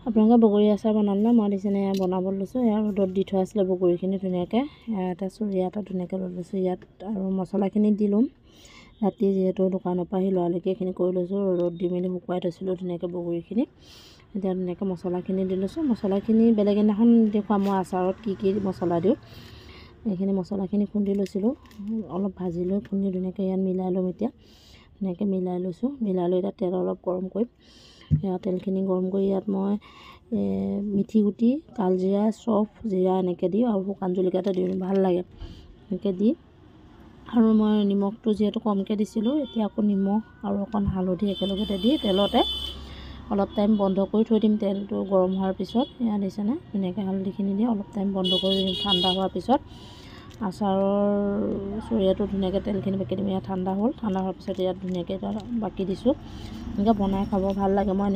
আপোনালোকে বগৰী আচাৰ বনালে না মই দিছেনে বনাব লৈছোঁ। ইয়াৰ ৰ'দত দি থোৱা আছিলে বগৰীখিনি ধুনীয়াকৈ। এটা চৰিয়া এটা ধুনীয়াকৈ ৰ'দ লৈছোঁ ইয়াত আৰু মছলাখিনি দি ল'ম। ৰাতি যিহেতু দোকানৰ পৰা আহি লৰালৰিকৈ এইখিনি কৰি লৈছোঁ, ৰ'দত দি মেলি শুকুৱাই থৈছিলোঁ ধুনীয়াকৈ বগৰীখিনি। এতিয়া ধুনীয়াকৈ মছলাখিনি দি লৈছোঁ। মছলাখিনি বেলেগ এদিনাখন দেখুৱাম মই আচাৰত কি কি মছলা দিওঁ। এইখিনি মছলাখিনি খুন্দি লৈছিলোঁ, অলপ ভাজি লৈ খুন্দি ধুনীয়াকৈ ইয়াত মিলাই ল'ম। এতিয়া ধুনীয়াকৈ মিলাই লৈছোঁ। মিলাই লৈ এতিয়া তেল অলপ গৰম কৰিম। তেলখিনি গৰম কৰি ইয়াত মই মিঠি গুটি, কালজিৰা, চফ, জিৰা এনেকৈ দিওঁ আৰু শুকান জলকীয়া এটা দিওঁ, ভাল লাগে এনেকৈ দি। আৰু মই নিমখটো যিহেতু কমকৈ দিছিলোঁ, এতিয়া আকৌ নিমখ আৰু অকণ হালধি একেলগতে দি তেলতে অলপ টাইম বন্ধ কৰি থৈ দিম। তেলটো গৰম হোৱাৰ পিছত এয়া দিছেনে ধুনীয়াকৈ হালধিখিনি দি অলপ টাইম বন্ধ কৰি দিম। ঠাণ্ডা হোৱাৰ পিছত আচাৰৰ চৰিয়াটো ধুনীয়াকৈ তেলখিনি বাকি দিম। ইয়াত ঠাণ্ডা হ'ল, ঠাণ্ডা হোৱাৰ পিছত ইয়াত ধুনীয়াকৈ বাকি দিছোঁ। এনেকৈ বনাই খাব ভাল লাগে। মই